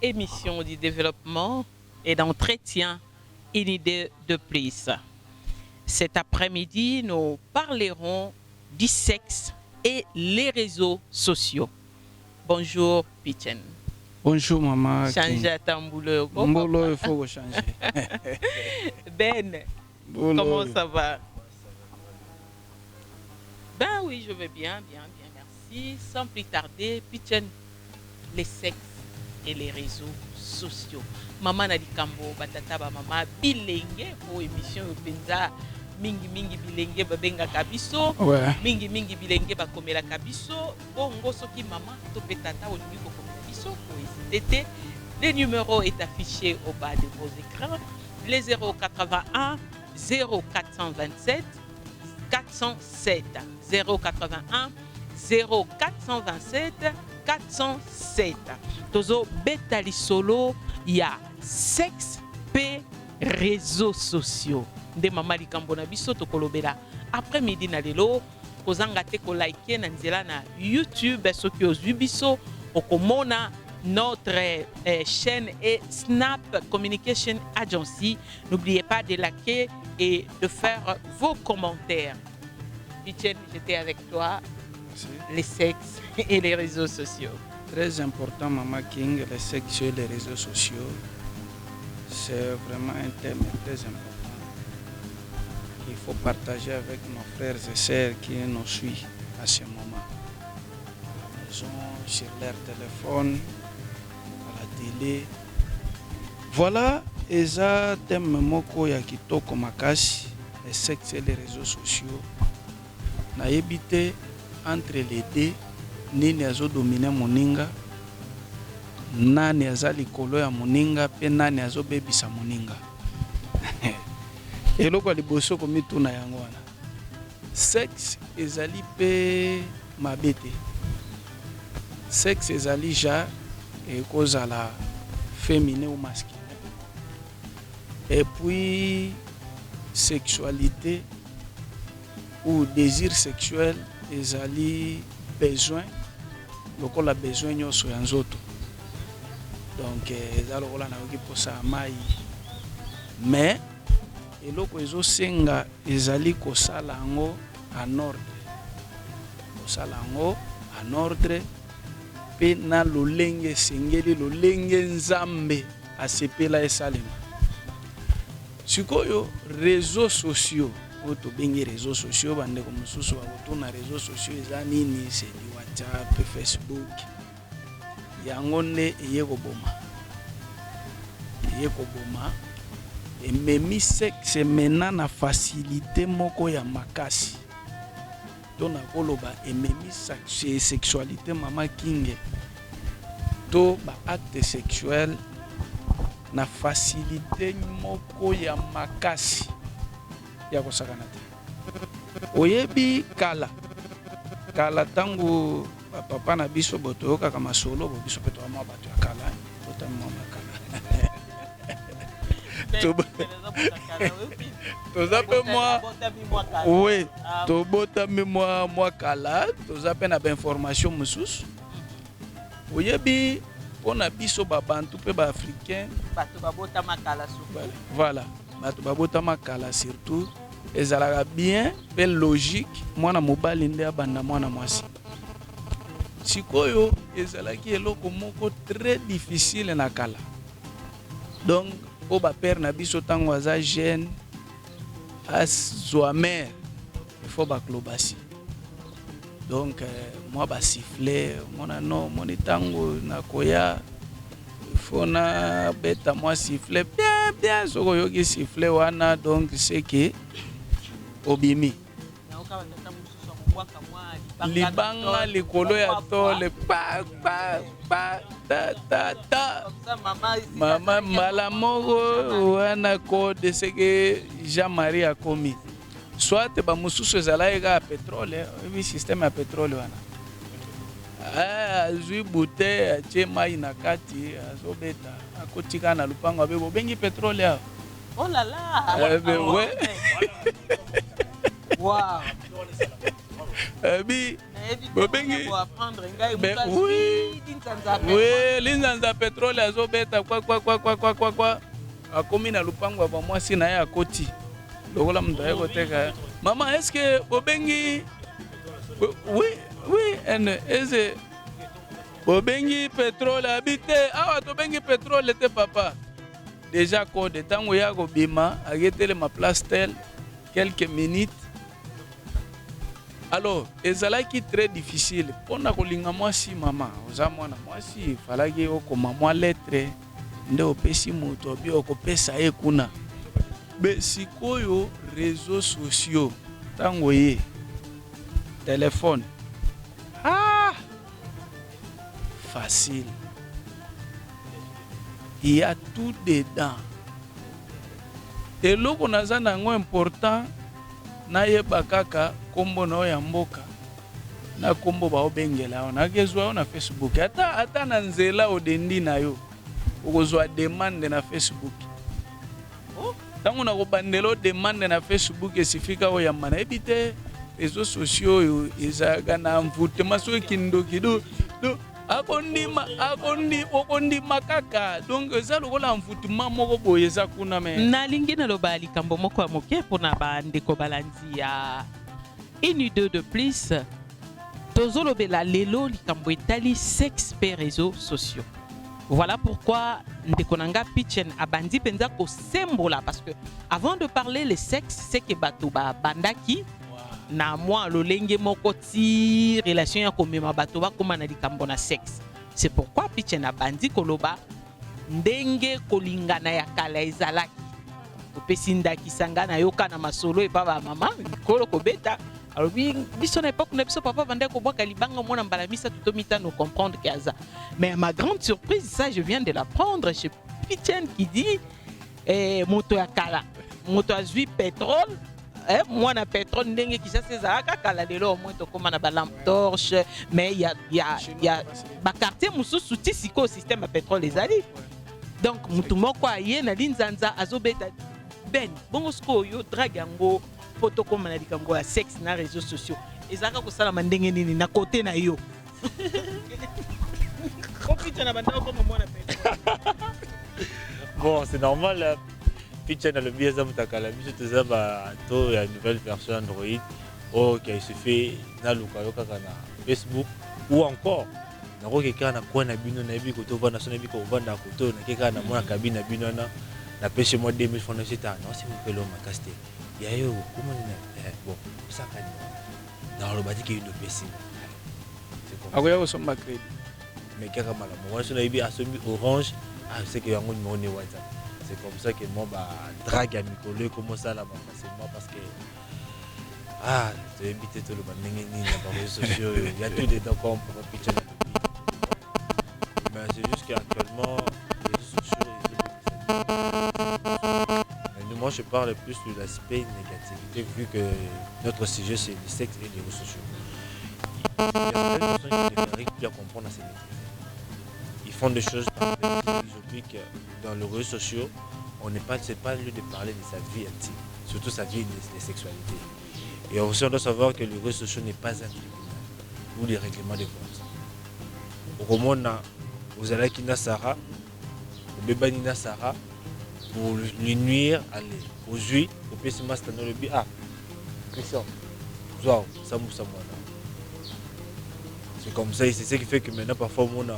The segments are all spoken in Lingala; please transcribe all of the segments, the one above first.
émission du développement et d'entretien Une idée de plus. Cet après-midi, nous parlerons du sexe et les réseaux sociaux. Bonjour, Pichen. Bonjour, maman. Changer ton boulot. Boulot, il faut changer. Ben, Boulot. Comment ça va? Ben oui, je vais bien, merci. Sans plus tarder, Pichen, les sexes et les réseaux sociaux. Maman na likambo batata ba mama bilenge pour émission penza mingi bilenge babenga kabiso mingi bilenge bakomela kabiso bongo soki mama to petata olingi kokomela biso pour hésiter. Le numéro est affiché au bas de vos écrans, les 081 0427 407 081 0427 407. Tozo betali solo ya sexe pe réseaux sociaux. Nde mama likambo na biso tokolobela après midi na lelo kozanga te ko like na nzela na YouTube soki ozwi biso okomona notre chaîne et Snap Communication Agency. N'oubliez pas de liker et de faire vos commentaires. Pichen, j'étais avec toi. Merci. Les sexes et les réseaux sociaux. Très important, Maman King, les sexes et les réseaux sociaux. C'est vraiment un thème très important qu'il faut partager avec nos frères et sœurs qui nous suivent à ce moment. À la maison, sur leur téléphone, à la télé. Voilà, eza thème moko ya kitoko makasi, les sexes et les réseaux sociaux. Na yebite entre les deux, nini azo dominer moninga, nani aza likolo ya moninga, pe nani azo bebisa moninga. Eloko liboso komituna yango wana. Sexe ezali pe mabete. Sexe ezali ja ekozala féminin ou masculin. Et puis sexualité ou désir sexuel ezali besoin lokola besoin nyonso ya nzoto. Donc eza lokola nayoki posa mai mais eloko ezosenga ezali kosala yango en ordre, kosala yango en ordre pe na lolenge esengeli, lolenge nzambe asepela esalema. Sikoyo réseaux sociaux oyo tobengi réseaux sociaux, bandeko mosusu bakotuna réseaux sociaux eza nini? C'est du WhatsApp, Facebook. Yango nde eye koboma ememi sexe mena na facilité moko ya makasi. To nakoloba ememi sexualité mama kinge to ba acte sexuel na facilité moko ya makasi ya kosakana te. Oyebi kala tango papa na biso botoyoka masolo bo biso peto mwa bato ya kala botami mwa makala toza pe mwa oui tobotami mwa kala toza pe na bainformation mosusu. Oyebi mpona biso babantu pe baafricain bato babotama kala voilà bato babotama kala surtout ezalaka bien pe logique mwana mobali nde abanda mwana mwasi. Sikoyo ezalaki eloko moko très difficile na kala. Donc po bapere na biso ntango aza jeune azwa mare il faut baklobasi. Donc mwa basifle mona no moni ntango nakoya il faut na beta mwa sifle bien soko oyoki sifle wana donc c'est que obimi libanga likolo ya tole pa ta mama mbala moko wana code seke Jean-Marie akomi soit bamosusu ezalaki kaka pétrole ebi système ya pétrole wana azwi bute atie mai na kati azobeta akotika na lupango abe bobengi pétrole awa. Oh là là. Ouais. Wow. Abi, bobengi. Oui, linzanza pétrole azobeta quoi. Akomi na lupango ba mwasi na ya koti. Lokola mdaye koteka. Maman, est-ce que bobengi oui, eze bobengi pétrole habité. Ah, tobengi pétrole te papa. Déjà code tango ya ko bima, agetele ma place tel quelques minutes. Alors, ezalaki très difficile. Pona kolinga mwasi mama, oza mwana mwasi, falaki okoma mwa lettre nde opesi moto obi okopesa ye kuna. Be sikoyo réseaux sociaux tango ye téléphone. Ah! Facile. Il y a tout dedans. Et loko naza nango important na yeba kaka kombo na ya mboka na kombo ba obengela na kezwa na Facebook ata na nzela odendi na yo okozwa demande na Facebook. Tango na ko bandelo demande na Facebook esifika o yamana ebite réseaux sociaux yo ezaga na mvute maso kindo akondi makaka donc eza lokola mvutuma moko boye eza kuna me nalingi naloba likambo moko ya moke mpona bandeko balandi ya une deux de plus tozolobela lelo likambo etali sexe pe réseaux sociaux. Voilà pourquoi ndeko nanga Pitchen abandi penza ko sembola parce que avant de parler le sexe c'est que bato ba bandaki na moi lolenge moko ti relation ya komema bato ba koma na likambo na sexe. C'est pourquoi Pitchen abandi koloba ndenge kolingana ya kala ezalaki. Opesi ndaki sangana yoka na masolo e pa ba mama kolo kobeta. Alors biso na époque na biso papa bandé ko boka libanga mona mbala misa tutomita no comprendre kaza. Mais à ma grande surprise ça je viens de l'apprendre chez Pitchen qui dit moto ya kala moto azui pétrole. Moi na pétrole ndenge ki ça ezalaka kala lelo moins to koma na ba lampe torche mais il y a ba quartier mususu ti siko système à pétrole ezali. Donc mutu moko aye na linzanza azobeta ben bongo sko yo drag yango photo koma na likambo ya sexe na réseaux sociaux ezalaka ko sala mandenge nini na côté na yo. Bon, c'est normal. Pitchen a le biais d'Amtakala, mais c'est il y a une nouvelle version Android qui se fait dans le Facebook ou encore dans le cas na quoi na bino na biko to vana sona biko vanda koto na keka na mona kabine bino na pêche moi 2000 francs c'est ça non c'est mon pelo ma casté il y a eu comment bon ça quand dans le bâti qui est une PC c'est comme akoya ko somba crédit mais kaka mala moi sona ibi asomi orange c'est que yango numéro ne WhatsApp. C'est comme ça que moi drague à Mikolo comment ça là facilement parce que tu éviter tout le monde dans les réseaux sociaux il y a tout dedans comme pour pitcher mais c'est juste qu'actuellement les réseaux sociaux mais moi je parle plus de l'aspect négativité vu que notre sujet c'est le sexe et les réseaux sociaux. Il y a certaines personnes qui n'arrivent plus à comprendre ces métiers. Ils font des choses utopiques dans les réseaux sociaux. C'est pas lieu de parler de sa vie intime, surtout sa vie de sexualité. Et aussi on doit savoir que les réseaux sociaux n'est pas un tribunal ou les règlements de compte. Au Roman, vous allez à Sarah, au bébé Nina Sarah, pour lui nuire, aux juifs, au pessimas dans le bi. Ah, Christian, wow, ça mou ça moi. C'est comme ça, et c'est ce qui fait que maintenant parfois on a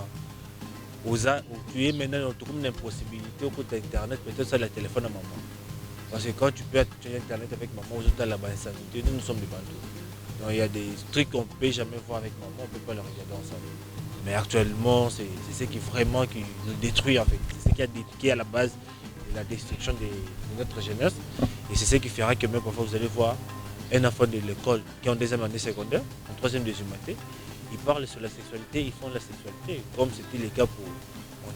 tu es maintenant dans une impossibilité au côté internet, peut-être ça le téléphone à maman. Parce que quand tu peux utiliser internet avec maman, aux autres là-bas, nous sommes des bandits. Donc il y a des trucs qu'on ne peut jamais voir avec maman, on ne peut pas le regarder ensemble. Mais actuellement, c'est ce qui vraiment qui nous détruit en fait. C'est ce qui est à la base de la destruction de notre jeunesse. Et c'est ce qui fera que même parfois vous allez voir un enfant de l'école qui est en deuxième année secondaire, en troisième deuxième année, ils parlent sur la sexualité, ils font la sexualité, comme c'était le cas pour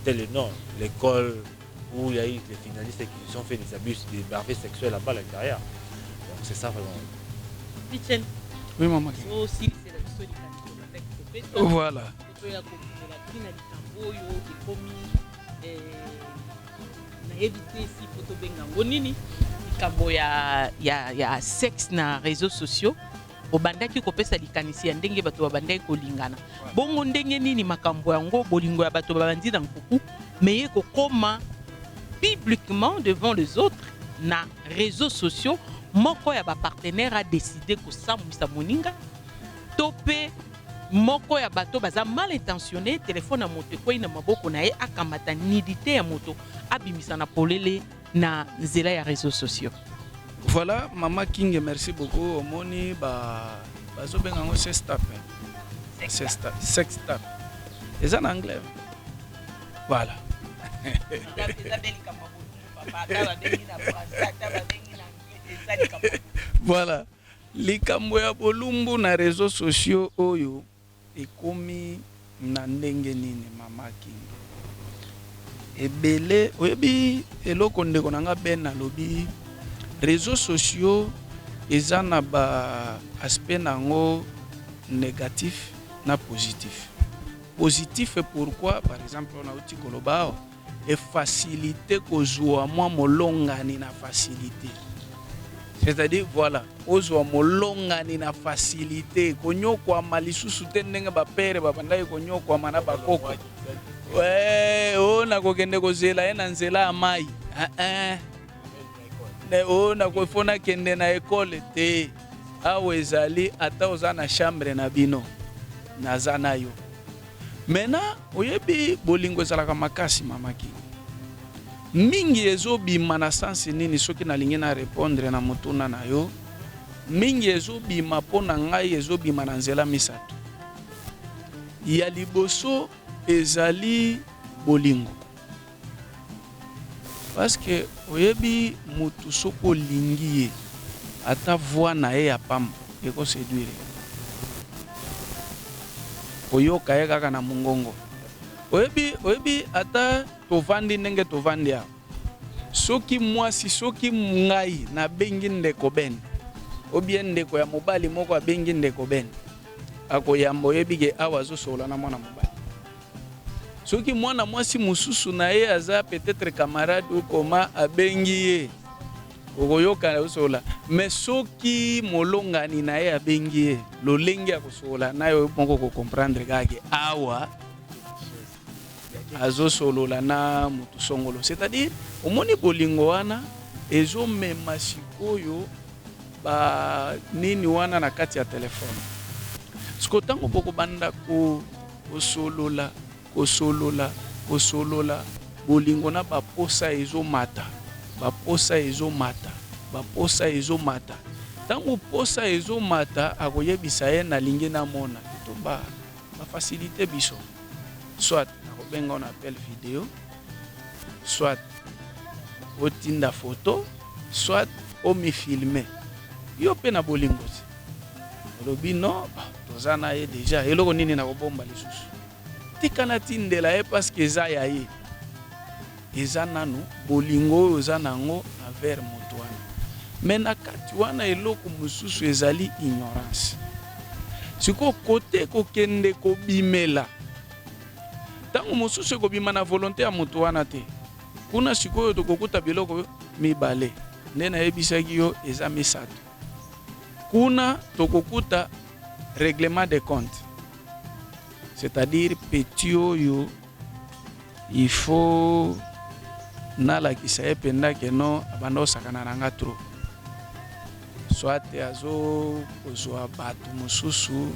tel et non, l'école où il y a eu les finalistes qui ont fait des abus, des barbaries sexuels là-bas à l'intérieur. Donc c'est ça vraiment. Pitchen. Oui, maman. Aussi, c'est la seule. Voilà. Éviter si photo benga ngonini likambo ya sexe na réseaux sociaux obandaki kopesa likanisi ya ndenge bato babandaki kolingana bongo ndenge nini makambo yango bolingo ya bato babandi na nkuku meye kokoma publiquement devant les autres na réseaux sociaux moko ya bapartenaire a décidé kosambwisa moninga to mpe moko ya bato baza mal intentionné telefone ya moto ekwei na maboko na ye akamata nidité ya moto abimisa na polele na nzela ya réseaux sociaux. Voilà, Maman King, merci beaucoup. Omoni, bazobenga ngo sex tap. Sex tap. C'est en anglais. Voilà. Voilà. Likambo ya bolumbu na réseaux sociaux oyo ekomi na ndenge nini Maman King. Ebele oyebi eloko ndeko nanga ben na lobi réseaux sociaux eza na ba aspect nango négatif na positif. Positif pourquoi par exemple on a outi koloba et facilité kozwa moi molongani na facilité. C'est-à-dire voilà, ozwa molongani na facilité konyokwa malisusu te ndenge ba pere ba bandai konyokwa mana ba koko. Ouais, na kokende kozela ena nzela ya mai. Na kofona kende na école te awa ezali ata oza na chambre na bino naza na yo. Maintenant oyebi bolingo ezalaka makasi mamaki mingi ezobima na sansi nini soki nalingi na répondre na motuna na yo mingi ezobima mpo na ngai ezobima na nzela misato ya liboso ezali bolingo. Parce que oyebi mutu soko lingi ye ata voix na ye ya pamba eko séduire oyoka ye kaka na mungongo. Oyebi ata tovandi ndenge tovandi ya soki mwasi soki ngai na bengi ndeko ben obien ndeko ya mobali moko abengi ndeko ben akoyamba oyebi ke awa azosola na mwana mobali. Soki mwana mwasi mususu na ye aza peut-être camarade ou koma abengi ye okoyoka osola mais soki molongani na ye abengi ye lolengi akosola na yo moko ko comprendre kake awa azosolola na mutu songolo. C'est-à-dire omoni bolingo wana ezomema sikoyo ba nini wana na kati ya telefone siko tango boko banda ko kosolola bolingo na baposa ezomata tango posa ezomata akoyebisa ye na lingi na mona to ba facilité biso soit akobenga on appelle vidéo soit otinda photo soit omi filmer yo pe na bolingo olobi no toza na ye déjà eloko nini na kobomba lisusu tikana tindela ye parce que eza ya ye eza nanu bolingo eza nango envers moto wana mais na kati wana eloko mosusu ezali ignorance siko kote kokende kobimela tango mosusu ekobima na volonté ya moto wana te kuna sikoyo tokokuta biloko mibale nde nayebisaki yo eza misato kuna tokokuta règlement de compte. C'est-à-dire petit oyo il faut nala kisaye penda que non abando sakana nanga trop soit azo kozwa batu mususu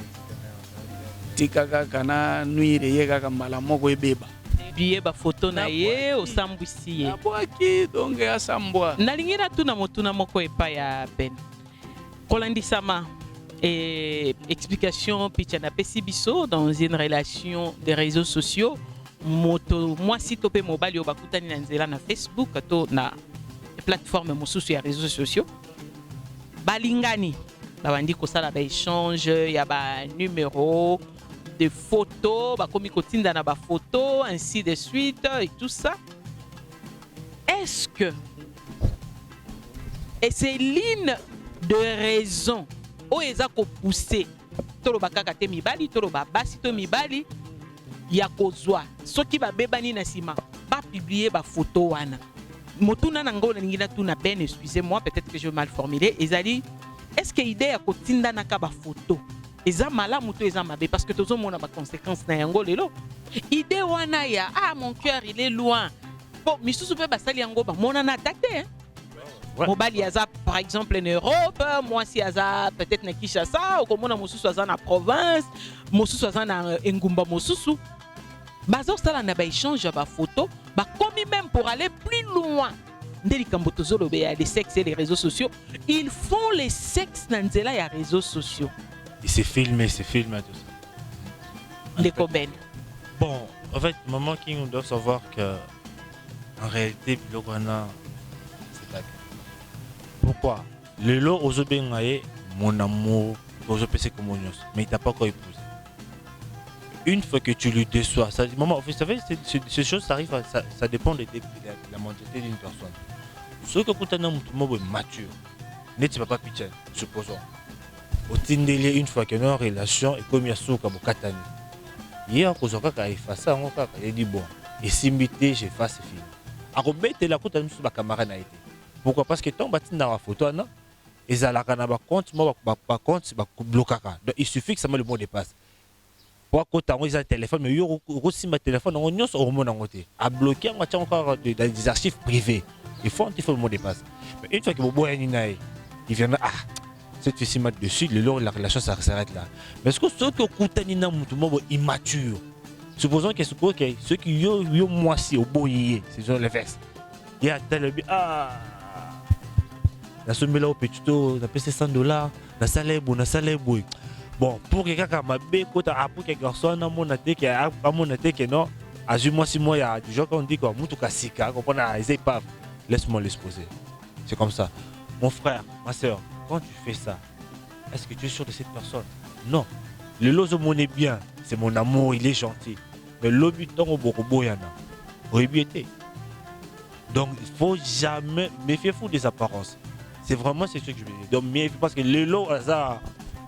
tika kaka na nuire ye kaka mbala moko ebeba biye ba photo na ye osambwisi ye abwaki donc asambwa nalingi na tuna motuna moko epa ya Ben kolandisama et explication pichana pesibiso dans une relation des réseaux sociaux moto moi si topé mobile bakutani na nzela na Facebook to na plateforme mosusu ya réseaux sociaux balingani babandi kosala ba échange ya ba numéro de photos bakomi kotinda na ba photos ainsi de suite et tout ça. Est-ce que et c'est l'une de raisons oeza ko pousser toloba kaka te mibali toloba basi to mibali ya kozwa soki babebani na sima ba publier ba photo wana motuna nango na ngina tuna Ben excusez-moi peut-être que je mal formulé ezali est-ce que idée ya kotinda na ka ba photo eza malamu to eza mabe parce que tozo mona ba conséquences na yango lelo idée wana ya mon cœur il est loin bon misusu pe basali yango ba mona na tate hein ouais. Mobali aza par exemple en Europe moi si aza peut-être na Kinshasa ou comme na mususu aza na province mususu aza na engumba mususu bazo sala na ba échange ba photo ba komi même pour aller plus loin ndeli kambotozo lobe ya les sexes et les réseaux sociaux ils font les sexes dans nzela ya réseaux sociaux et c'est filmé tout ça les coben bon en fait maman King on doit savoir que en réalité bilokwana c'est pas pourquoi le lot ozobengaye mon amour ozopese comme nyos mais il t'a pas encore épousé une fois que tu lui déçois ça maman vous savez ces choses ça arrive ça dépend de la mentalité d'une personne ce que quand on est mature n'est pas pitcher supposons au tindeli une fois que nos relations et comme ya souka bokatani hier kozoka ka efasa ngo kaka il dit bon et simbité je fasse film akobete la kota musu ba camarade na été pourquoi parce que tant batinda la photo na ezalaka na ba compte mo ba compte ba blokaka donc il suffit que ça me le mot de passe pour kota ngo ils téléphone mais yo rosimba téléphone ngo nyonso hormone ngote a bloquer ngo tia encore des archives privées il faut le mot de passe mais une fois que bobo yani nae il vient cette fois-ci mettre dessus la relation ça s'arrête là mais est-ce que ceux qui kutani na mutu mo immature supposons que ceux qui yo moi si au boyé c'est les fesses il y a tel la somme là au petit na payé $100 na salaire boy bon pour que quelqu'un m'a bé kota pour que garçon na mon até que a mon até que non à moi si moi il y a du genre qu'on dit quoi mutu kasika comprendre ils pas laisse-moi l'exposer c'est comme ça mon frère ma soeur quand tu fais ça est-ce que tu es sûr de cette personne non le lozo monnaie bien c'est mon amour il est gentil mais l'obi tongo bokobo yana obiété donc il faut jamais méfiez-vous des apparences c'est vraiment c'est ce que je veux dire donc méfiez parce que le lot ça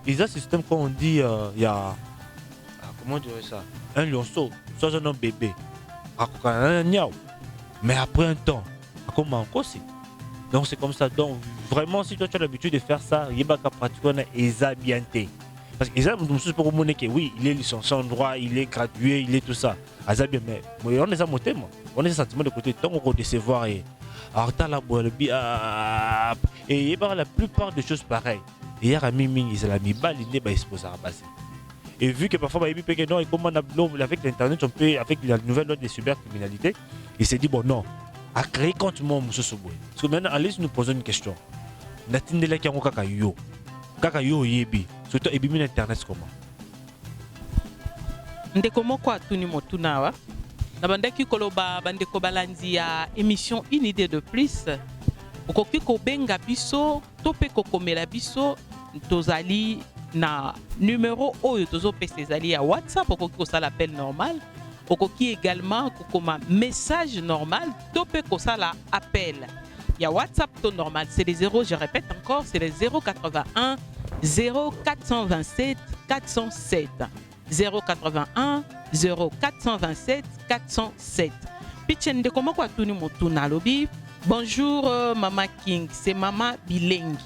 ils ont un système quand on dit il y a comment dire ça un lionceau soit un bébé mais après un temps comment encore c'est donc c'est comme ça donc vraiment si toi tu as l'habitude de faire ça il y a pas pratiquement bien parce que les pour montrer que oui il est licencié en droit il est gradué il est tout ça bien mais on est à monter on est sentiment de côté tant qu'on décevoir et alors t'as la boîte et il y a la plupart des choses pareilles et il y a mimi ils la mis balle il n'est pas exposé à passer et vu que parfois il peut non et comment avec l'internet on peut avec la nouvelle loi de cybercriminalité il s'est dit bon non à créer compte moi monsieur Soboy parce que maintenant allez nous poser une question natindela ki yango kaka yo yebi surtout ebimi na internet comment ndeko moko atuni motuna wa na bandaki koloba bandeko balanzi ya émission une idée de plus okoki kobenga biso to pe kokomela biso tozali na numéro oyo tozopesa ezali ya WhatsApp okoki kosala appel normal okoki également kokoma message normal to pe kosala appel ya WhatsApp to normal c'est les 0 je répète encore c'est les 081 0427 407 081 0427 407 Pichende comment quoi tuni motuna lobi bonjour Mama King c'est Mama Bilengi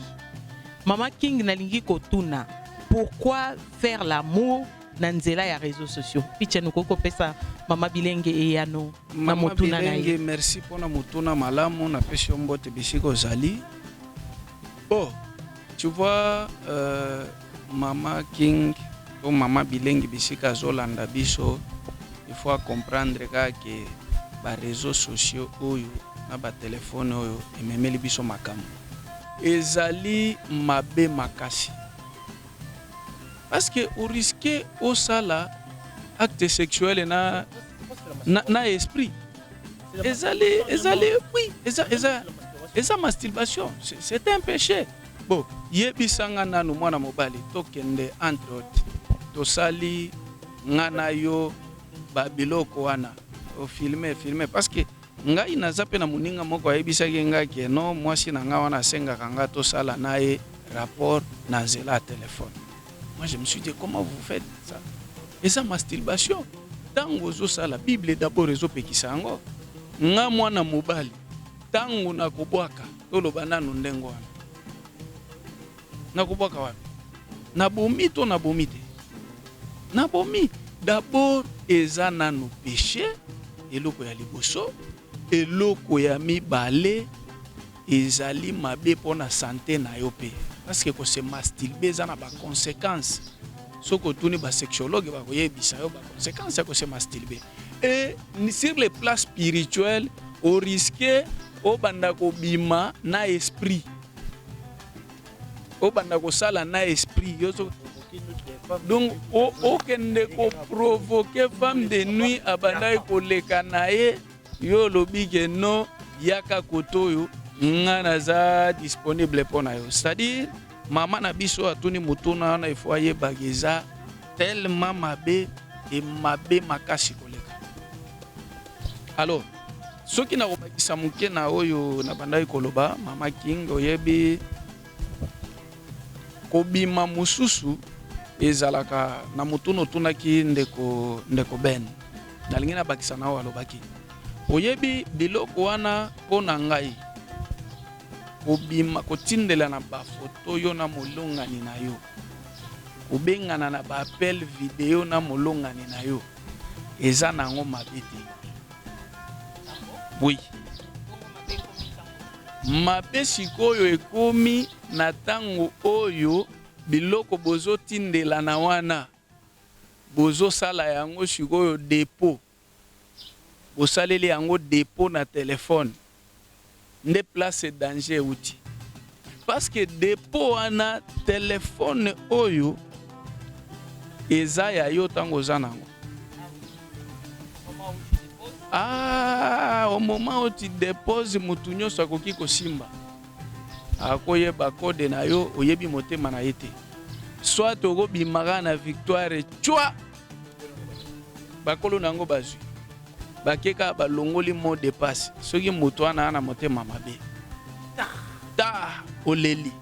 Mama King nalingi kotuna pourquoi faire l'amour na nzela ya réseaux sociaux Pichende koko pesa Mama Bilengi e yano na motuna na ye merci pour na motuna malamu na pesi mbote bisiko zali bon tu vois Mama King ou Mama Bilengi bisika zolanda biso il faut comprendre que les réseaux sociaux oyo na ba téléphone oyo ememeli biso makambo ezali mabe makasi parce que au risque au sala acte sexuel na esprit ezali oui eza masturbation c'est un péché bon yebisanga nanu mwana mobali tokende entre autres tosali ngana yo babiloko wana o filmer parce que ngai naza pe na muninga moko ayebisaki ngai ke no mwasi na nga wana senga kanga tosala nae rapport na zela téléphone. Moi je me suis dit comment vous faites ça? Et ça masturbation. Tango zo sala Bible d'abord ezo pekisa yango. Nga mwana mobali tango na kobwaka toloba nanu ndengo wana. nakobwaka wapi nabomi to nabomi te nabomi d'abord eza nano péché eloko ya liboso eloko ya mibale ezali mabe mpona santé na yo pe parce que kose masturbe eza na baconséquence soki otuni basexologue bakoyebisa yo baconséquence ya kose masturbe et sur le plan spirituel oriske obanda kobima na esprit obanda kosala na esprit yo donc okende koprovoke femme de nuit abandaki koleka na ye yo olobi ke no yaka koto oyo nga naza disponible mpo na yo c'est-à-dire mama na biso atuni motuna wana ifo ayebaka eza tellement mabe e mabe makasi koleka. Alors soki nakobakisa moke na oyo nabandaki koloba mama King oyebi kobima mosusu ezalaka na motuna otunaki ndeko Ben nalingi nabakisa na oyo alobaki oyebi biloko wana mpo na ngai kobima kotindela na bafoto yo na molongani na yo kobengana na baapel video na molongani na yo eza nango mabe te. Oui mabe sikoyo ekomi na ntango oyo biloko bozotindela na wana bozosala yango sikoyo depo bosaleli yango depo na telefone nde place danger euti parce que depo wana telefone oyo eza ya yo ntango oza nango. Au moment où tu déposes mutu nyonso akoki kosimba akoyeba kode na yo oyebi motema na ye te soit okobimaka na victoire chwa bakolo nango bazwi bakeka balongoli mot de passe soki moto wana na motema mabe ta oleli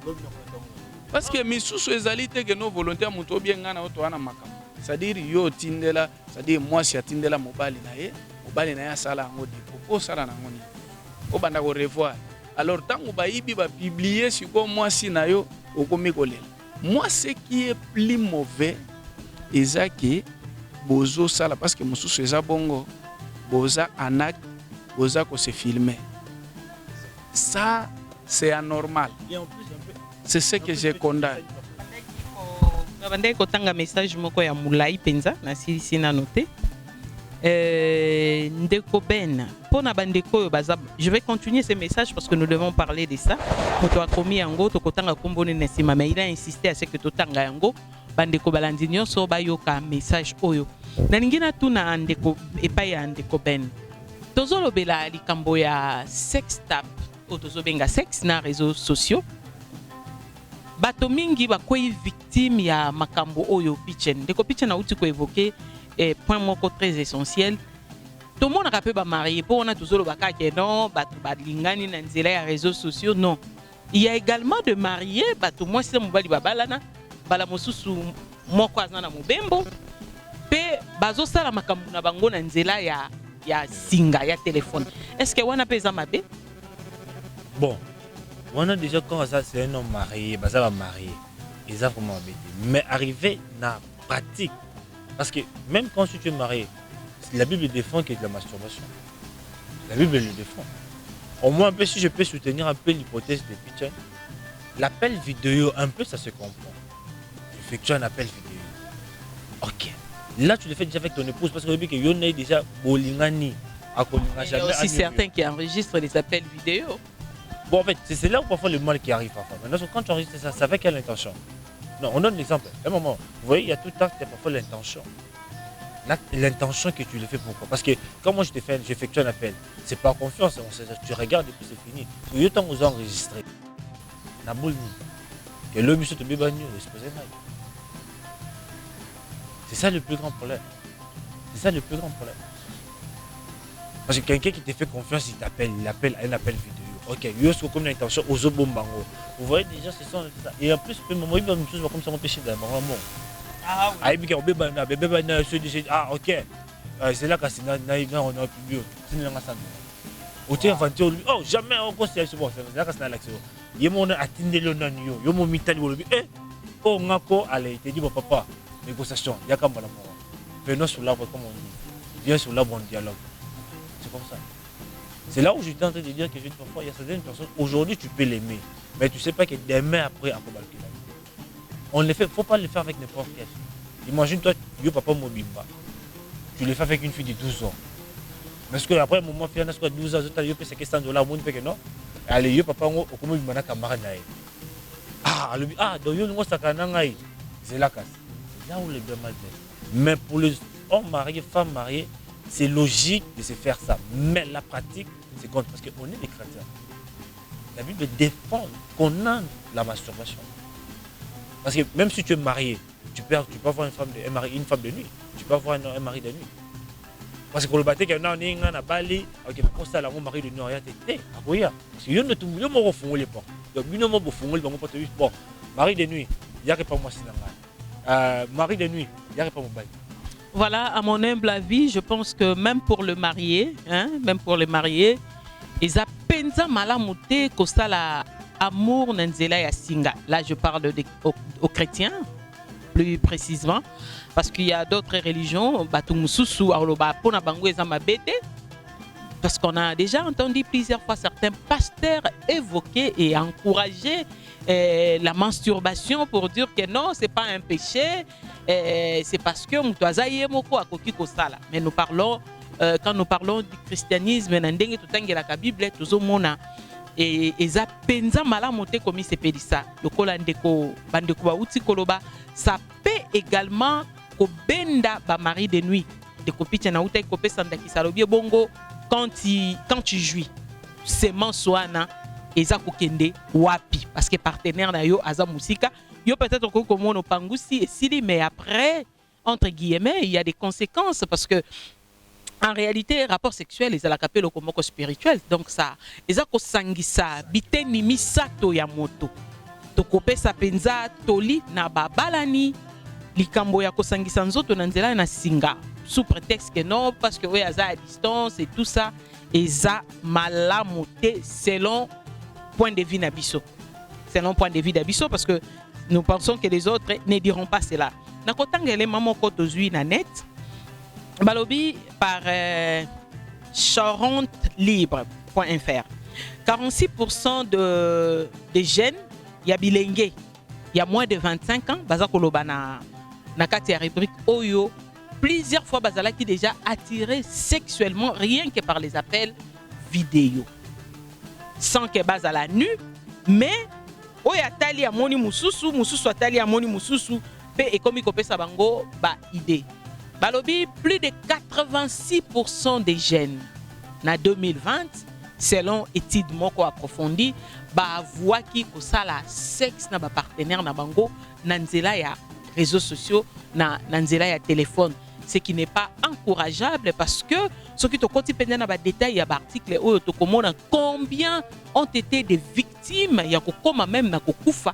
parce que misusu ezali te ke no volontaire moto obienga na oto wana makambo c'est-à-dire yo tindela c'est-à-dire mwasi atindela mobali na ye mobali na ye asala yango depo osala nango nini obanda ko revoir alors tango bayibi bapublier siko mwasi na yo okomi kolela. Moi ce qui est plus mauvais eza ke bozo sala parce que mosusu eza bongo boza anak boza ko se filmer ça c'est anormal c'est ce que je condamne. Nabandaki kotanga message moko ya mulai penza na silisi na noté ndeko Ben pona bandeko yo baza je vais continuer ce message parce que nous devons parler de ça moto akomi yango tokotanga kombone na sima mais il a insisté à ce que totanga yango bandeko balandi nyonso bayoka message oyo nalingi na tuna ndeko epai ya ndeko Ben tozolobela likambo ya sex tap o tozobenga sex na réseaux sociaux bato mingi bakoyi victime ya makambo oyo Pichen ndeko Pichen auti ko évoquer point moko très essentiel tout le monde a peu ba marié pour on a toujours le baka que non bato balingani na nzela ya réseaux sociaux non il y a également de mariés bato moi c'est mobali babalana bala mosusu moko azana mobembo pe bazo sala makambo na bango na nzela ya singa ya téléphone est-ce que wana pesa mabe bon on a déjà quand ça c'est un homme marié baza ba marié ils ont vraiment embêté mais arrivé na pratique parce que même quand tu es marié la Bible défend que de la masturbation la Bible le défend au moins un peu si je peux soutenir un peu l'hypothèse de Pichen l'appel vidéo un peu ça se comprend tu effectues un appel vidéo ok là tu le fais déjà avec ton épouse parce que que yon est déjà bolingani à kolinga jamais il y a aussi certains qui enregistrent des appels vidéo. Bon, en fait, c'est là où parfois le mal qui arrive. Parfois. Maintenant, quand tu enregistres ça, c'est avec quelle intention? Non, on donne l'exemple. À un moment, vous voyez, il y a tout acte, il y a parfois l'intention. L'intention que tu le fais pourquoi? Parce que quand moi j'effectue un appel, c'est pas confiance, tu regardes et puis c'est fini. Il y a temps où vous enregistrez. Que le monsieur te bébani, c'est ça le plus grand problème. C'est ça le plus grand problème. Parce que quelqu'un qui te fait confiance, il t'appelle, il appelle un appel vidéo. Ok, il y a comme l'intention aux obombango. Vous voyez déjà, c'est ça. Et en plus, il y a une chose comme ça m'empêcher d'avoir un mot. Ah oui. Ah ok. C'est là qu'on a publié. Oh jamais on conseille ce bon. C'est là qu'on a l'accès. Yemona atindelo nanyo. Yo mo mitali wolobi. Oh ngako allez, te dit papa, négociation, yakamba la mort. Venons sur l'arbre comme on dit. Viens sur l'arbre en dialogue. C'est comme ça. C'est là où j'étais en train de dire que parfois il y a certaines personnes, aujourd'hui tu peux l'aimer, mais tu sais pas que demain après, on le fait, faut pas le faire avec n'importe quelle fille. Imagine toi, yo papa mobimba. Tu le fais avec une fille de 12 ans. Parce que après, moment fait, on a 12 ans, tu as payé $100, on fait que non. Allez, yo papa, on comment il m'a camarade. Donc yo ça c'est la casse. C'est là où les bien mal fait. Mais pour les hommes mariés, femmes mariées, c'est logique de se faire ça. Mais la pratique, c'est contre. Parce qu'on est des chrétiens. La Bible défend qu'on a la masturbation. Parce que même si tu es marié, tu peux avoir une femme de nuit. Tu peux avoir un mari de nuit. Parce que le bâtiment que nous avons à Bali, ok, pour ça, on mari de nuit, il y a été. Parce que nous ne pouvons pas faire les portes. Donc, nous ne pouvons pas faire les portes. Bon, mari de nuit, il n'y a pas moi. Mari de nuit, il n'y a pas mon bail. Voilà, à mon humble avis, je pense que même pour le marié, ils ont penza malamuté kosta la amour nanzela ya singa. Là, je parle aux chrétiens, plus précisément, parce qu'il y a d'autres religions, batumususu aloba pona bango ezama bete. Parce qu'on a déjà entendu plusieurs fois certains pasteurs évoquer et encourager la masturbation pour dire que non, c'est pas un péché, c'est parce que mais nous parlons, quand nous parlons du christianisme, la Bible, et ça penza malamote comme c'est pédi ça. Ça peut également kobenda ba mari de nuit. De kopitia na uta kopé sandaki salobi bongo. Quand tu jouis, c'est mensuana et ça kokende wapi parce que partenaire na yo aza musika yo peut-être ko comme no pangusi et sili mais après entre guillemets il y a des conséquences parce que en réalité rapport sexuel ils la capé le komoko spirituel donc ça eza ko sangisa biteni misato ya moto to kopé sa penza toli na babalani likambo ya ko sangisa nzoto na nzela na singa sous prétexte que non, parce que oui, à distance et tout ça, et ça malamoté selon point de vue d'Abisso. Selon point de vue d'Abisso, parce que nous pensons que les autres ne diront pas cela. Nakotangele maman kotozui na net, balobi par charentelibre.fr. 46% des jeunes, il y a bilingue, il y a moins de 25 ans, bazakoloba na kati ya rubrique Oyo. Plusieurs fois, Bazala qui déjà attiré sexuellement rien que par les appels vidéo. Sans que Bazala nu, mais Oya Tali a moni mususu, mususu a Tali a moni mususu, et comme il copie sa bango, ba idée. Balobi, plus de 86% des jeunes, en 2020, selon études moko approfondies, ba voix qui kosala sexe na ba partenaire na bango, nanzela ya réseaux sociaux, nanzela ya téléphone. Ce qui n'est pas encourageable parce que ce qui te continue dans les détails, il y a l'article où tu commandes combien ont été des victimes, il y a comme même na kokufa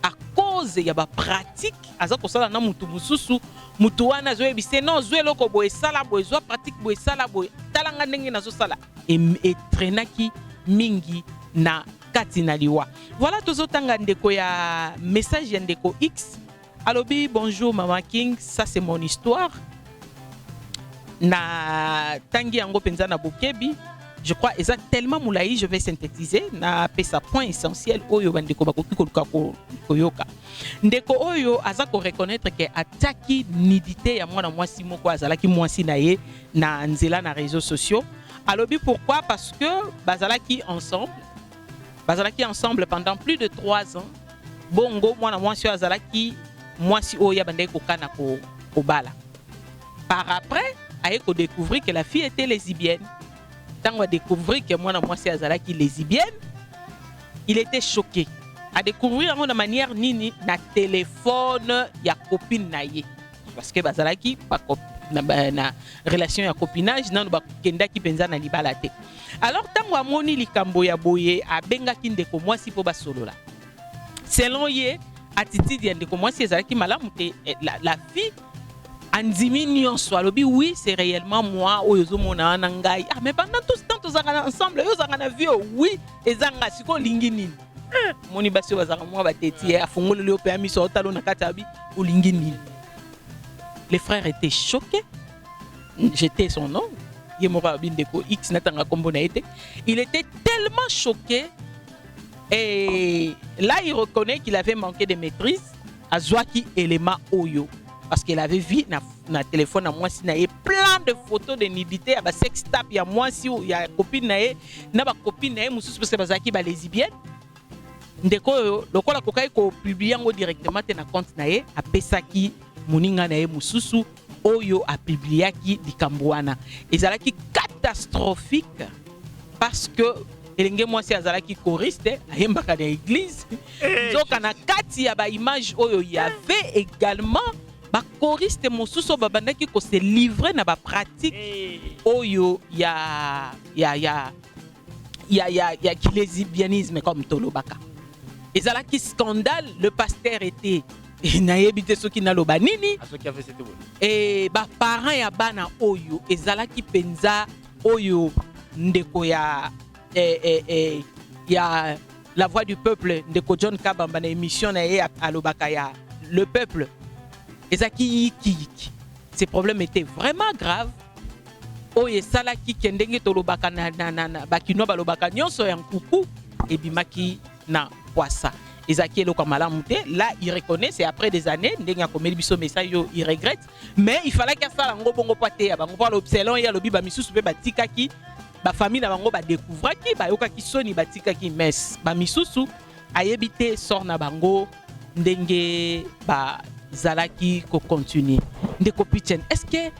à cause il y a ba pratique aza ko sala na mutu mususu mutu wana zo ebise non zo eloko boye sala boye zo pratique boye sala boye talanga ndenge na zo sala et traînaki mingi na katina liwa. Voilà tozotanga ndeko ya message ya ndeko X. Alobi bonjour Mama King, ça c'est mon histoire. Na tangi yango penza na bokebi, je crois exactement moulaï, je vais synthétiser na pesa point essentiel oyo bandeko bakoki koluka koyoka. Ndeko oyo aza ko reconnaître que ataki nudité ya mwana mwasi moko azalaki mwasi na ye na nzela na réseaux sociaux. Alobi pourquoi? Parce que bazalaki ensemble pendant plus de 3 ans. Bongo mwana mwasi azalaki mwasi oya bandeko kokana ko bala. Par après, a découvert que la fille était lesbienne. Quand on a découvert que moi c'est azalaki lesbienne, il était choqué. A découvrir de manière nini na téléphone ya copine naie. Parce que bazalaki pas na relation ya copinage nan ba kenda ki penza na libala te. Alors tango amoni likambo ya boye abengaki ndeko mwasi po basolola. Selon ye attitude ya ndeko mwasi azalaki malamu te la fille Andimi nyonso alobi oui c'est réellement moi oyozo mona nangai mais pendant tout ce temps tous ensemble yo zanga na vie oui ezanga siko lingi nini moni basi bazaka mwa bateti afungoli le pe ami so talo na katabi olingi nini. Les frères étaient choqués. J'étais son nom. Yemora Bindeko X natanga kombo na été. Il était tellement choqué et là il reconnaît qu'il avait manqué de maîtrise à Zwaki élément Oyo parce qu'il avait vu na téléphone à moi si na plein de photos de nudité à ba sex tap ya moi si il y a copine na ba copine na mususu parce que bazaki ba lesbienne. Ndeko lokola kokai ko publier ngo directement te na compte na ye apesaki moninga na ye mususu oyo a publiaki likambo wana ezalaki catastrophique parce que elenge mwasi azalaki choriste ayembaka na église nzoka na kati ya ba image oyo y avait également ba choriste mosusu babandaki ko se livrer na ba pratique oyo ya lesbianisme comme tolobaka ezalaki scandale. Le pasteur était nayebi soki naloba nini et ba parents ya bana oyo ezalaki penza oyo ndeko ya la voix du peuple ndeko John Kabamba na émission na ye alobaka ya le peuple ezaki yiki. Ces problèmes étaient vraiment graves oyo esalaki kendenge tolobaka na bakino balobaka nyonso ya nkuku ebimaki na poisa. Ezaki eloko malamu te. Là il reconnaît, c'est après des années ndenga komeli biso message yo il regrette, mais il fallait que ça ngo bongo poité ya bango palo selon ya lobi ba misusu pe batikaki ba famille na bango ba découvraki ba yokaki soni batikaki mes ba misusu ayebite sort na bango ndenge ba zalaki ko continuer. Ndeko Pichen, est-ce que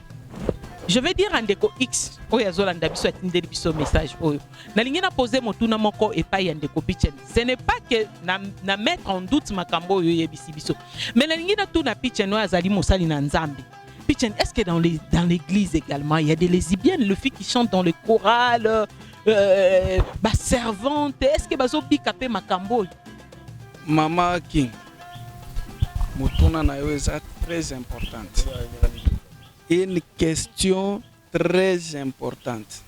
je vais dire Ndeko X oyo azolanda biso atindeli biso message oyo nalingi na poser motuna moko epai ya Ndeko Pichen. Ce n'est pas que na mettre en doute makambo oyo yebisi biso, mais nalingi na tuna Pichen oyo azali mosali na Nzambe. Pichen, est-ce que dans l'église également il y a des lesbiennes, le filles qui chantent dans le choral, ba servante, est-ce que bazo bika pe makambo oyo? Mama King, motuna na yo eza très importante. Une question très importante.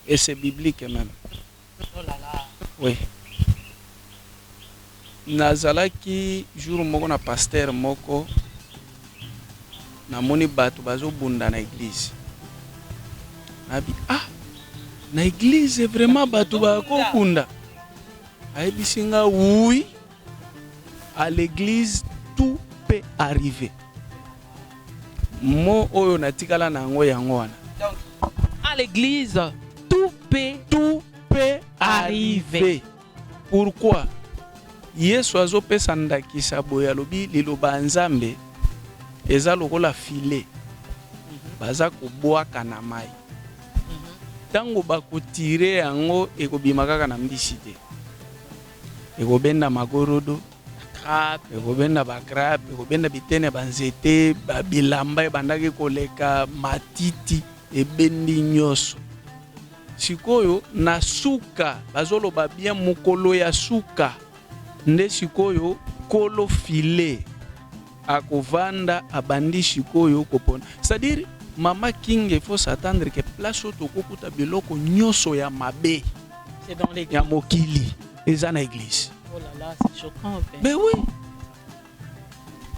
Et c'est biblique même. Oh là là. Oui. Nazalaki jour moko na pasteur moko na moni batu bazo bunda na église. Nabi na église vraiment batu bako bunda. Aibisinga oui. À l'église tout peut arriver. Mo oyo natikala na ngo yango wana. Donc à l'église tout peut arriver. Pourquoi? Yesu azopesa ndakisa boya lobi liloba nzambe eza lokola filet. Baza kobwaka na mai. Tango bakotire yango ekobima kaka na mbisi te. Ekobenda magorodo, ekobenda bakrape, ekobenda bitene banzete, bilamba ebandaki koleka matiti ebendi nyoso. Sikoyo na suka bazoloba bien mokolo ya suka nde sikoyo kolo filet akovanda abandi sikoyo kopona. C'est-à-dire Mama King, il faut s'attendre que place otokokuta biloko nyoso ya mabe. C'est dans l'église. Ya mokili eza na église. Oh là là, c'est choquant. Mais oui.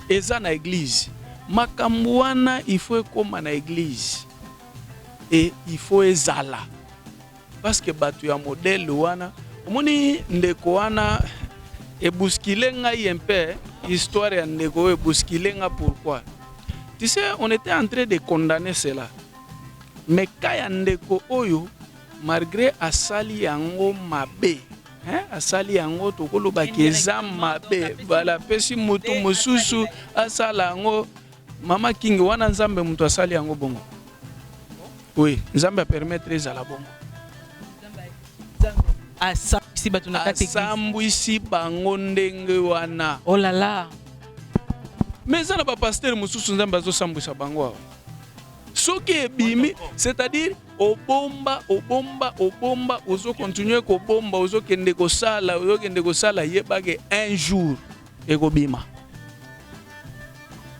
Eza na église. Makambo wana il faut ekoma na église. Et il faut ezala. Parce que batu ya modèle wana omoni ndeko wana ebuskile ngai un peu histoire ya ndeko ebuskile nga pourquoi. Tu sais, on était en train de condamner cela. Mais kaya ndeko oyo malgré asali yango mabe, asali yango tokoloba keza mabe, voilà pesi mutu mususu asala yango Mama King wana nzambe mutu asali yango bongo. Oui, nzambe a permettre ezala bongo. Asambwisi bango ndenge wana. Oh là là. Mais ça n'a pas pasteur mususu nzambe azosambwisa bango awa. Soki ebimi, c'est-à-dire obomba ozo continuer ko bomba ozo kende ko sala yebage un jour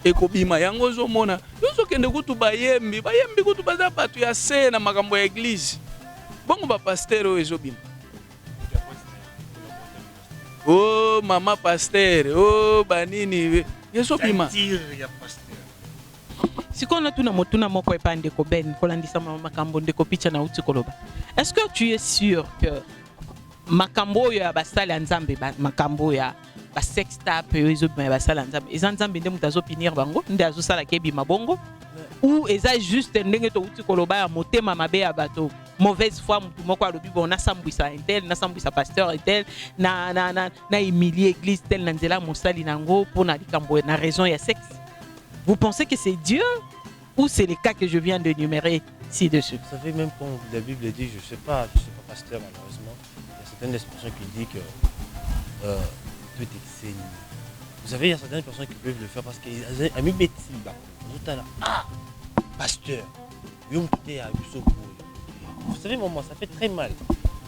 ekobima yango zo mona ozo kende kutu bayembi kutu baza batu ya se na makambo ya église bongo ba pasteur o ezobima. oh mama pasteur, oh banini yeso bima ya pasteur. Sikoyo tuna motuna moko epa ndeko Ben kolandisa makambo ndeko picha na uti koloba. Est-ce que tu es sûr que makambo ya basali ya nzambe makambo ya ba sex tape yo ezo bima basali ya nzambe eza nzambe nde mutu azopinir bango nde azosala kebi mabongo ou eza juste ndenge to uti koloba ya motema mabe ya bato mauvaise foi mutu moko alobi bon nasambwisa intel nasambwisa pasteur intel na humilier église tel na nzela mosali nango pona likambo na raison ya sexe. Vous pensez que c'est Dieu ou c'est les cas que je viens de énumérer ci-dessus? Vous savez, même quand la Bible dit, je ne sais pas pasteur malheureusement, il y a certaines expressions qui disent que peut t'exceller. Vous savez, il y a certaines personnes qui peuvent le faire parce qu'ils ont mis bêtise. Ah, pasteur, vous savez, maman, ça fait très mal.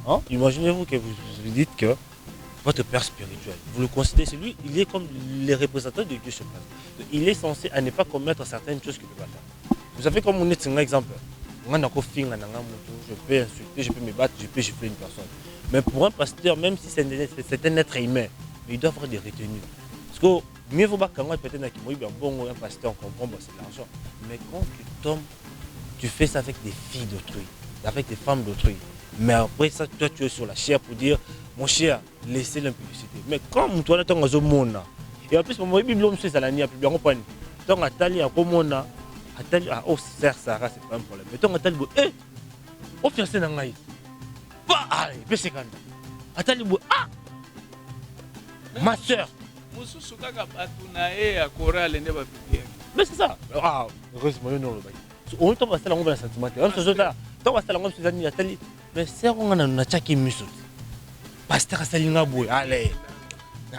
Hein? Imaginez-vous que vous dites que votre père spirituel, vous le considérez, c'est lui, il est comme les représentants de Dieu sur place. Il est censé à ne pas commettre certaines choses qu'il ne peut pas faire. Vous savez, comme on est un exemple, je peux insulter, je peux me battre, je peux gifler une personne. Mais pour un pasteur, même si c'est un être humain, il doit avoir des retenues. Parce que mieux vaut pas qu'un peut-être un pasteur, on comprend, c'est de l'argent. Mais quand tu tombes, tu fais ça avec des filles d'autrui, avec des femmes d'autrui. Mais après ça, toi tu es sur la chair pour dire, mon cher, laissez l'impudicité. Mais comme toi, tu es monde, et en plus, mon Bible, c'est ça, il y a plus bien compris. Donc, Atali, à Komona, Atali, oh, Sœur Sarah, c'est pas un problème. Mais donc, Atali, oh, fiancé n'a pas. Bah, allez, c'est quand même. Atali, ah, ma sœur. Mais c'est ça. Ah, heureusement, non, le bail. On tombe à ça, on va la sentiment. On se jette là. Tombe à ça, on va se dire, Atali. Mais c'est on a un attaque muscle. Pasteur Salinga Boué, allez.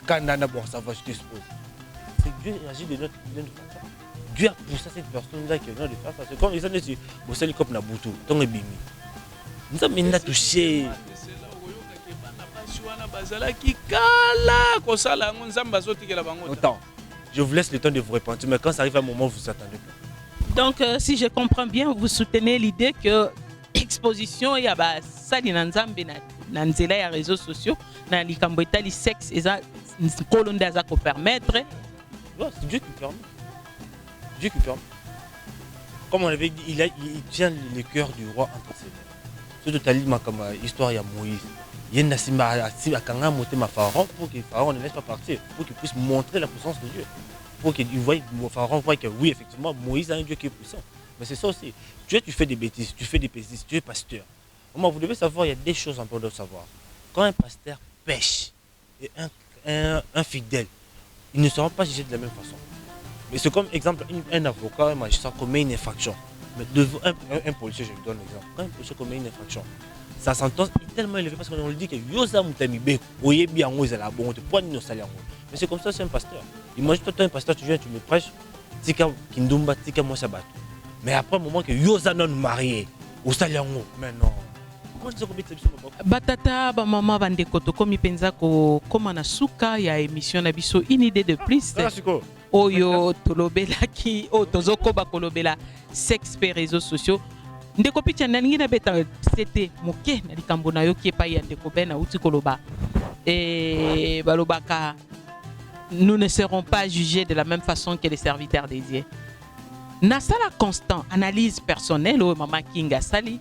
Quand on a bon, ça va, je t'expose. C'est Dieu qui agit de notre façon. Dieu a poussé cette personne-là qui est venue de faire ça. C'est comme ils ont dit, vous savez, comme Nabutu, ton bimi. Nous avons touché. Autant. Je vous laisse le temps de vous repentir, mais quand ça arrive à un moment, vous ne attendez pas. Donc, si je comprends bien, vous soutenez l'idée que exposition il y a ça dans nzambe na nzela ya réseaux sociaux na likambo etali sexe eza kolonde aza ko permettre. C'est Dieu qui permet. Dieu qui permet. Comme on avait dit, il tient le cœur du roi entre ses mains. Surtout tu as lu comme histoire ya Moïse. Il y a une nasima à kanga monter ma pharaon pour que pharaon ne laisse pas partir, pour qu'il puisse montrer la puissance de Dieu. Pour qu'il voie pharaon voit que oui effectivement Moïse a un Dieu qui est puissant. Mais c'est ça aussi. Tu fais des bêtises, tu fais des bêtises, tu es pasteur. Moi, vous devez savoir, il y a des choses importantes de savoir. Quand un pasteur pêche et un fidèle, ils ne seront pas jugés de la même façon. Mais c'est comme exemple, un avocat, un magistrat commet une infraction. Mais devant un policier, je lui donne l'exemple. Quand un policier commet une infraction, sa sentence est tellement élevée parce qu'on lui dit que Yosa Moutamibe, Oyebi Ango, c'est la bonne, point de nos salaires. Mais c'est comme ça, c'est un pasteur. Imagine toi, un pasteur, tu viens, tu me prêches, Tika Kindumba, Tika Mosabato. Mais après un moment que Yosa non marié, au salaire, mais non. Batata ba mama bandeko to komi penza ko koma na suka ya émission na biso une idée de plus oyo tolobela ki o tozoko ba kolobela sexe pe réseaux sociaux ndeko picha nalingi na beta c'était moke na likambo na yo ki pa ya ndeko bena uti koloba et balobaka nous ne serons pas jugés de la même façon que les serviteurs des dieux. Na sala constant analyse personnelle o mama Kinga sali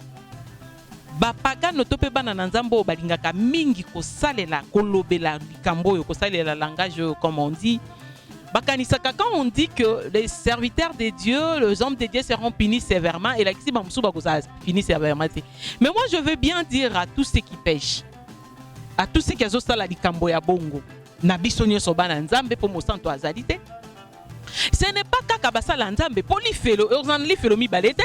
bapaga notope bana na nzambo balingaka mingi kosalela kolobela likambo yo kosalela langage comme on dit bakanisaka quand on dit que les serviteurs de Dieu les hommes de Dieu seront punis sévèrement et la kisi bamsusu bakosa punis sévèrement. Mais moi je veux bien dire à tous ceux qui pêchent, à tous ceux qui azosala likambo ya bongo na biso nyonso bana nzambe po mosanto azali te, ce n'est pas kaka basala nzambe po lifelo ozana lifelo mibale te.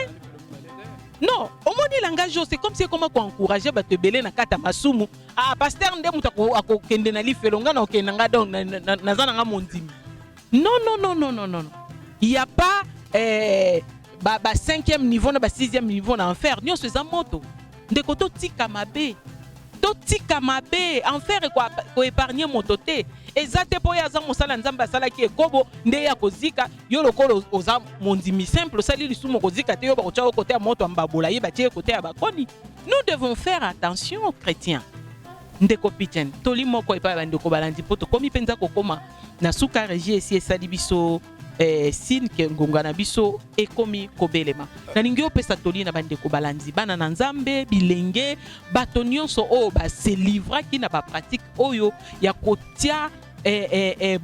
Non, au moins le langage, c'est comme si comment encourager te belé na kata masumu. Ah, pasteur ndé mutako ako kende na lifelonga na okenda donc na zana mondimi. Non. Il y a pas ba 5e niveau na ba 6e niveau na enfer. Nyo c'est za moto. Ndeko to tika mabe. To tika mabe, enfer ko épargner mototé. Ezate po ya za mosala nzamba sala ki ekobo nde ya kozika yo lokolo oza mondimi simple sali lisumo kozika te yo ba kocha côté ya moto ambabola ye ba tie côté ya bakoni. Nous devons faire attention chrétiens. ndeko pichen toli moko epa bandeko balandi poto komi penza kokoma na suka regie esi esali biso sin ke ngonga na biso ekomi kobelema nalingi opesa toli na bandeko balandi bana na nzambe bilenge bato nyonso oyo baselivraki na bapratique oyo ya kotia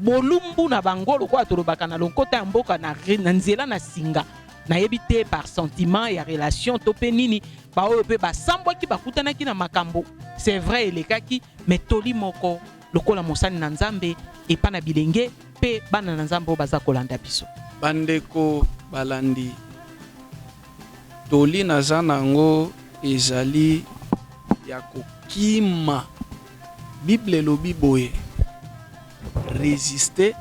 bolumbu na bango lokola tolobaka na lonkota ya mboka na nzela na singa nayebi te par sentiment ya relation to pe nini baoyo pe basambwaki bakutanaki na makambo c'est vrai elekaki mais toli moko lokola mosani na nzambe epa na bilenge pe bana na nzambe oyo baza kolanda biso bandeko balandi toli naza nango ezali ya kokima bible elobi boye résister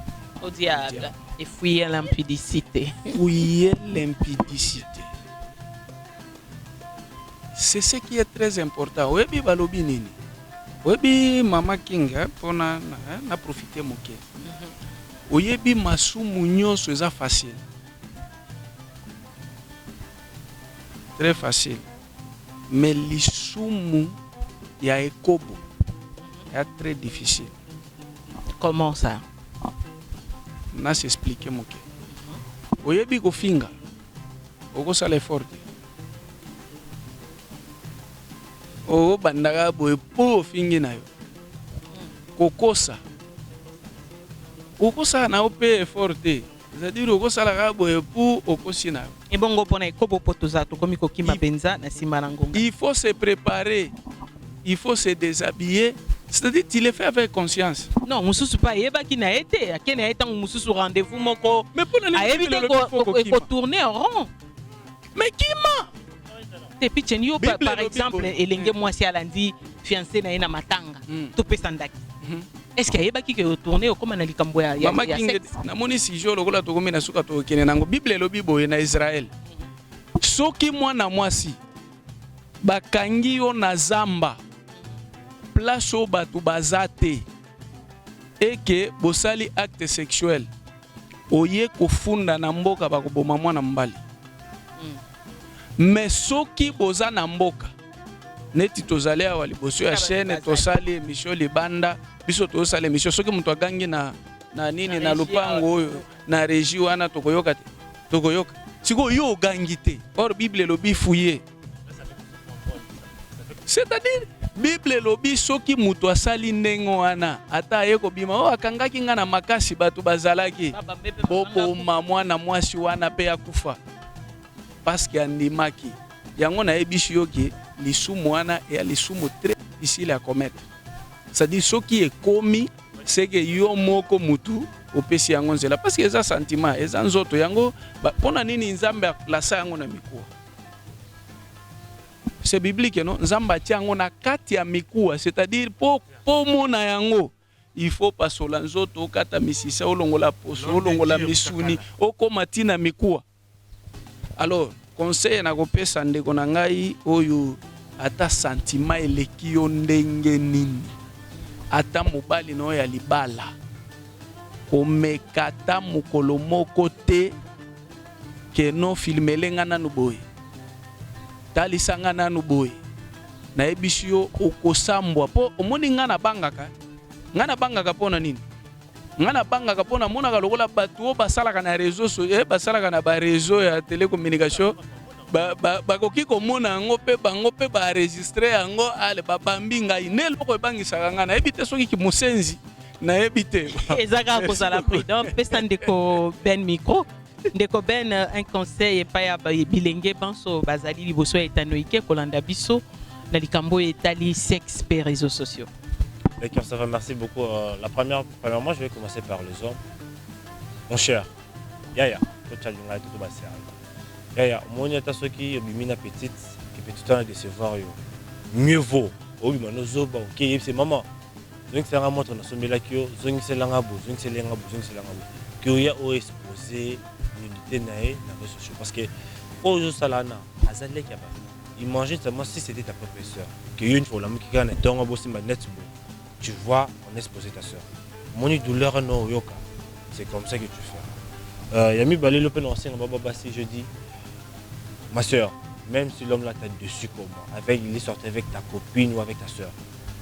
au diable et fuir l'impudicité. Fuyer l'impudicité. C'est ce qui est très important. Webi balobi nini. Webi mama Kinga pona na profiter moke. Oyebi masumu nyonso eza facile. Très facile. Mais lisumu ya ekobo est très difficile. Comment ça? Na s'expliquer moke. Oyebi ko finga. Oko sale forte. O bandaga boy po fingi na yo. Kokosa. Kokosa na ope forte. C'est-à-dire oko sala ga boy po okosi na yo. Et bongo pona ekobo poto za to komi ko kima benza na simba na ngonga. Il faut se préparer. Il faut se déshabiller. C'est-à-dire tu le fais avec conscience. Non, mususu pa yeba ki na été, akene a été mususu rendez-vous moko. Mais pour a évité ko tourner en rond. Mais qui ment? Te pitchen yo par exemple elenge mwasi alandi fiancé na ina matanga. To pesandaki. Est-ce qu'il y a qui tourner comme na likambo ya Mama King na moni si jo lokola to komena suka to kene nango Bible elobi boye na Israël. Soki mwana mwasi bakangi yo na zamba. Place au batu bazate et que bosali acte sexuel oye kofunda na mboka bakoboma mwana mbali mais soki boza na mboka neti tozali awa liboso ya chaîne tosali émission libanda biso tosali émission soki mutu agangi na nini na lupango oyo na régie wana tokoyoka te tokoyoka siko yo ogangi te or Bible lobi fouiller c'est-à-dire Bible lobi soki mutu asali ndengo wana ata ye kobima o akangaki nga na makasi batu bazalaki boboma mwana mwasi wana pe akufa parce que andimaki yango na yebishi yoki lisumu wana ya lisumu très difficile à commettre c'est-à-dire soki ekomi c'est que yo moko mutu opesi yango nzela parce que eza sentiment eza nzoto yango pona nini nzambe lasa yango na mikuwa. C'est biblique, non? Nzamba tiango na kati ya mikuwa, c'est-à-dire po mona yango, il faut pas solanzoto kata misisa olongola poso olongola misuni okoma tina mikuwa. Alors, conseil na kopesa ndeko na ngai oyo ata sentiment eleki yo ndenge nini. Ata mobali no ya libala. Omekata mokolo moko te ke no filmelenga nanu boye. Talisanga nanu boye na yebishi yo okosambwa po omoni nga na bangaka pona nini nga na bangaka pona monaka lokola batu basalaka na réseau basalaka na ba réseau ya télécommunication bakoki komona yango pe bango pe ba enregistrer yango ale babambi ngai ne loko ebangisaka nga na yebite soki ki musenzi na yebite ezaka kozala prudent pesa ndeko ben micro. Ndeko ben un conseil pa ya bilenge banso bazali liboso etanoike kolanda biso na likambo etali sexe pe réseaux sociaux. D'accord, ça va, merci beaucoup. Premièrement, je vais commencer par les hommes. Mon cher, Yaya, Yaya, mon yata soki bimina petite, qui peut tout le temps décevoir mieux vaut. Oh, mais nous zoba, ok, c'est maman. Donc c'est un montre na sombela kyo, zongi c'est langabo, zongi c'est langabo, zongi c'est langabo. Que ya o exposé nudité naé na réseaux sociaux parce que ozo salana azalé kaba. Imagine seulement si c'était ta propre sœur. Que une fois la mukika na tonga bosi ma net tu vois on exposé ta sœur. Mon douleur no yoka. C'est comme ça que tu fais. Yami balé l'open ancien baba basi je dis ma sœur, même si l'homme là t'a dessus comme moi, avec il est sorti avec ta copine ou avec ta sœur.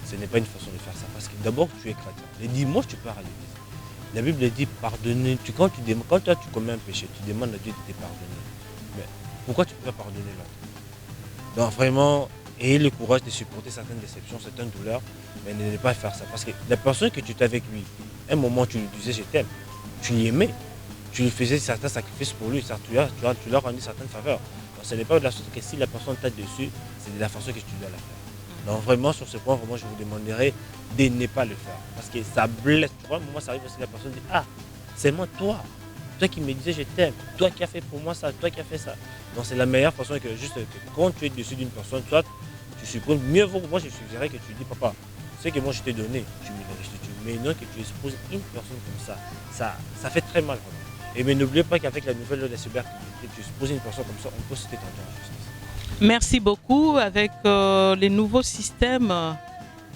ce n'est pas une façon de faire ça. Parce que d'abord, tu es chrétien. Le dimanche, tu pars à l'église. La Bible dit pardonner. Quand toi, tu commets un péché, tu demandes à Dieu de te pardonner. Mais pourquoi tu ne peux pas pardonner l'autre? Donc vraiment, ayez le courage de supporter certaines déceptions, certaines douleurs, mais ne pas faire ça. Parce que la personne que tu étais avec lui, un moment, tu lui disais je t'aime. Tu l'aimais. Tu lui faisais certains sacrifices pour lui. Tu lui as rendu certaines faveurs. Donc, ce n'est pas de la sorte que si la personne t'a dessus, c'est de la façon que tu dois la faire. Donc vraiment, sur ce point, vraiment, je vous demanderai de ne pas le faire. Parce que ça blesse. Tu vois, moi, ça arrive aussi, la personne dit, ah, c'est moi, toi qui me disais je t'aime, toi qui as fait pour moi ça, toi qui as fait ça. Donc c'est la meilleure façon que juste quand tu es dessus d'une personne, soit tu supprimes, mieux vaut, moi je suggérerais que tu dis, papa, ce que moi je t'ai donné, tu me le restitues. Mais non que tu exposes une personne comme ça fait très mal. Vraiment. Et mais n'oubliez pas qu'avec la nouvelle loi de la cybercriminalité, tu exposes une personne comme ça, on peut se tenter en justice. Merci beaucoup. Avec les nouveaux systèmes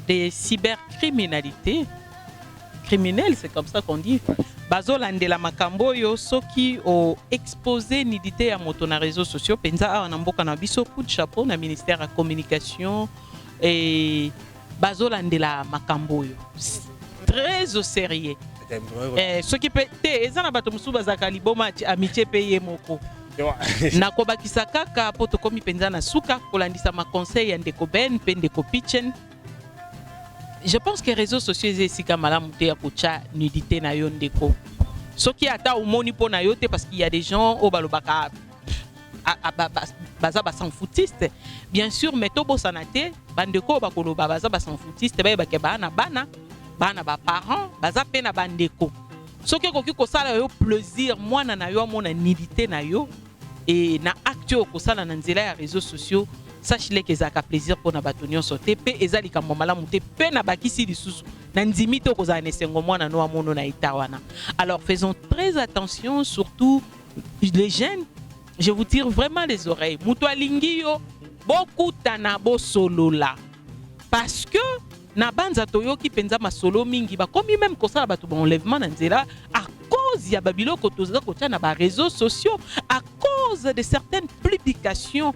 de cybercriminalité, criminel, c'est comme ça qu'on dit. Bazolandela makambo yo soki o exposé nidité ya moto na réseaux sociaux penza awa na mboka na biso coup de chapeau na ministère de la communication et bazolandela makambo yo très au sérieux. Soki pe te ezana bato musu bazaka liboma amitié peye moko. Nakobakisa kaka po tokomi penza na suka kolandisa ma conseil ya ndeko Ben pe ndeko Pichen. Je pense que les réseaux sociaux sont malamu te ya kocha nudité na yo ndeko. Soki ata omoni po na yo te parce qu'il y a des gens au balobaka baza basan foutiste. Bien sûr, mais to bosana te bandeko bakoloba baza basan foutiste ba ke bana ba parents baza pe na bandeko. Soki koki kosala yo plaisir mwana na yo mona nudité na yo et na acte kosala na nzela ya réseaux sociaux. Sache-le que ça a plaisir pour na batonyo sauté pe ezali ka momala muté pe na bakisi lisusu na ndimi to kozana nesengo mwana no amono na itawana. Alors faisons très attention, surtout les jeunes. Je vous tire vraiment les oreilles. Muto alingi yo beaucoup tana bo solo là parce que na banza toyo ki penza masolo mingi ba komi même kosala batu ba enlèvement na nzela à cause ya babilo ko toza ko tia na ba réseaux sociaux, à cause de certaines publications.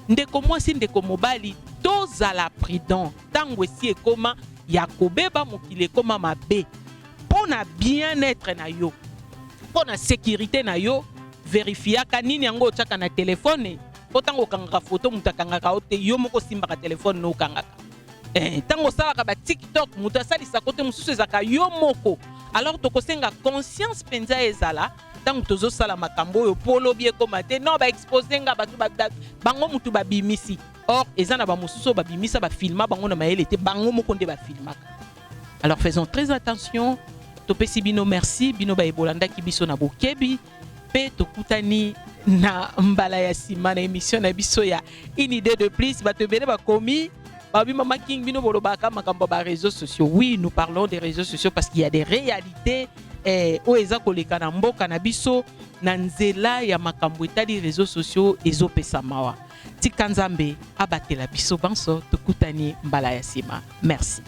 Ndeko mwasi ndeko mobali tozala prudent tango esi ekoma ya kobeba mokili ekoma mabe pona bien-être na yo pona sécurité na yo vérifiaka nini yango otiaka na telefone po tango okangaka foto mutu akangaka o te yo moko osimbaka telefone no okangaka tango osalaka ba TikTok mutu asalisaka te mosusu ezaka yo moko. Alors tokosenga conscience penza ezala tant que tozo sala makambo yo polo bien comme te non ba exposer nga batu bango mutu ba bimisi. Or ezana ba mususu ba bimisa ba filma bango na mayele te bango moko nde ba filmaka. Alors faisons très attention. Topesi bino merci bino ba ebolanda ki biso na bokebi pe tokutani na mbala ya sima na émission na biso ya une idée de plus ba te bele ba komi ba bi mama king bino bolobaka makambo ba réseaux sociaux. Oui, nous parlons des réseaux sociaux parce qu'il y a des réalités o eza koleka na mboka na biso na nzela ya makambo etali réseaux sociaux ezopesa mawa. Tika Nzambe abatela biso banso tokutani mbala ya sima. Merci.